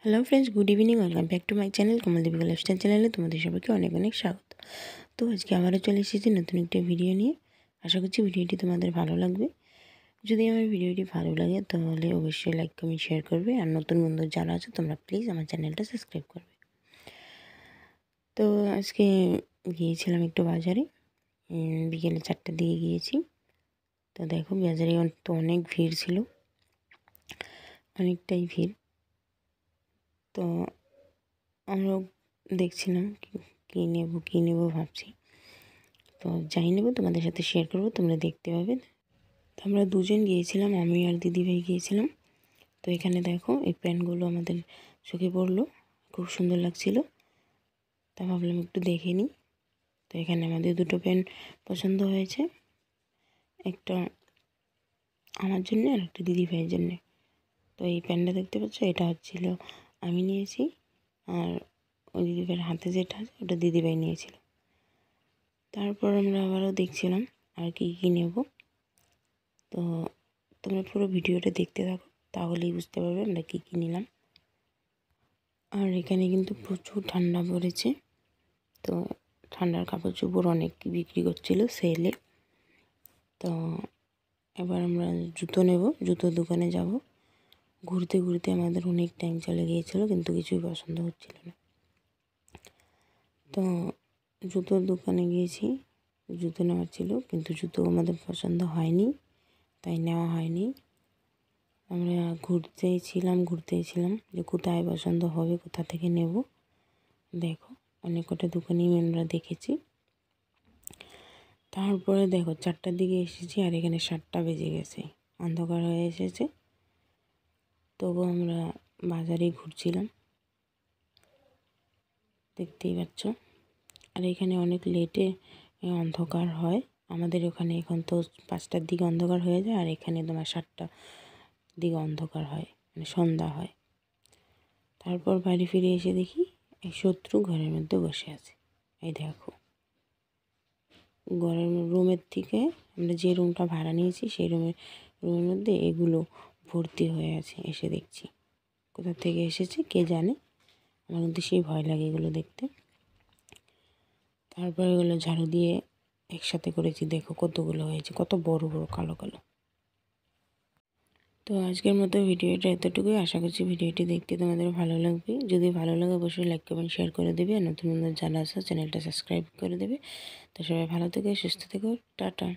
Hello friends, good evening. Welcome back to my channel Kamaldevi lifestyle চ্যানেলে তোমাদের সবাইকে অনেক অনেক স্বাগত। তো আজকে আবারও চলে এসেছি নতুন একটা ভিডিও নিয়ে। আশা করছি ভিডিওটি তোমাদের ভালো লাগবে। যদি আমার ভিডিওটি ভালো লাগে তাহলে অবশ্যই লাইক কমেন্ট শেয়ার করবে, আর নতুন বন্ধু যারা আছে তোমরা প্লিজ আমার চ্যানেলটা সাবস্ক্রাইব করবে। তো আজকে গিয়েছিলাম একটু বাজারে, বিকেলে 4টার দিকে গিয়েছি। তো দেখো বাজারে তো অনেক ভিড় ছিল, অনেকটাই ভিড়। তো আমরাও দেখছিলাম কী নেবো ভাবছি। তো যাই নেবো তোমাদের সাথে শেয়ার করবো, তোমরা দেখতে পাবে। তো আমরা দুজন গিয়েছিলাম, আমি আর দিদিভাই গিয়েছিলাম। তো এখানে দেখো এই প্যান্টগুলো আমাদের চোখে পড়লো, খুব সুন্দর লাগছিলো। তা ভাবলাম একটু দেখে নিই। তো এখানে আমাদের দুটো প্যান্ট পছন্দ হয়েছে, একটা আমার জন্য আর একটা দিদিভাইয়ের জন্যে। তো এই প্যান্টটা দেখতে পাচ্ছ, এটা হচ্ছিল আমি নিয়েছি, আর ওই দিদিভাইয়ের হাতে যেটা আছে ওটা দিদিভাই নিয়েছিল। তারপর আমরা আবারও দেখছিলাম আর কি নেব। তো তোমরা পুরো ভিডিওটা দেখতে থাকো, তাহলেই বুঝতে পারবে আমরা কী নিলাম। আর এখানে কিন্তু প্রচুর ঠান্ডা পড়েছে, তো ঠান্ডার কাপড় চোপড় অনেক বিক্রি করছিল সেলে। তো এবার আমরা জুতো নেব, জুতোর দোকানে যাব। ঘুরতে ঘুরতে আমাদের অনেক টাইম চলে গিয়েছিলো, কিন্তু কিছুই পছন্দ হচ্ছিল না। তো জুতোর দোকানে গিয়েছি, জুতো নেওয়ার ছিল, কিন্তু জুতো আমাদের পছন্দ হয়নি, তাই নেওয়া হয়নি। আমরা ঘুরতেই ছিলাম যে কোথায় পছন্দ হবে, কোথা থেকে নেব। দেখো অনেক কটা দোকানই আমরা দেখেছি। তারপরে দেখো 4টার দিকে এসেছি, আর এখানে 7টা বেজে গেছে, অন্ধকার হয়ে এসেছে। তবু আমরা বাজারেই ঘুরছিলাম, দেখতেই পাচ্ছ। আর এখানে অনেক লেটে অন্ধকার হয়। আমাদের ওখানে এখন তো 5টার দিকে অন্ধকার হয়ে যায়, আর এখানে তোমার 7টার দিকে অন্ধকার হয়, মানে সন্ধ্যা হয়। তারপর বাড়ি ফিরে এসে দেখি এক শত্রু ঘরের মধ্যে বসে আছে। এই দেখো, ঘরের রুমের থেকে আমরা যে রুমটা ভাড়া নিয়েছি সেই রুমের মধ্যে এগুলো ভর্তি হয়ে আছে। এসে দেখছি কোথা থেকে এসেছে কে জানে, আমার কিন্তু সেই ভয় লাগে এগুলো দেখতে। তারপরে এগুলো ঝাড়ু দিয়ে একসাথে করেছি, দেখো কতগুলো হয়েছে, কত বড় বড় কালো কালো। তো আজকের মতো ভিডিওটা এতটুকুই। আশা করছি ভিডিওটি দেখতে তোমাদের ভালো লাগবে। যদি ভালো লাগে অবশ্যই লাইক কমেন্ট শেয়ার করে দেবে, আর নতুন নতুন যারা আছে চ্যানেলটা সাবস্ক্রাইব করে দেবে। তো সবাই ভালো থেকো, সুস্থ থেকো, টাটা।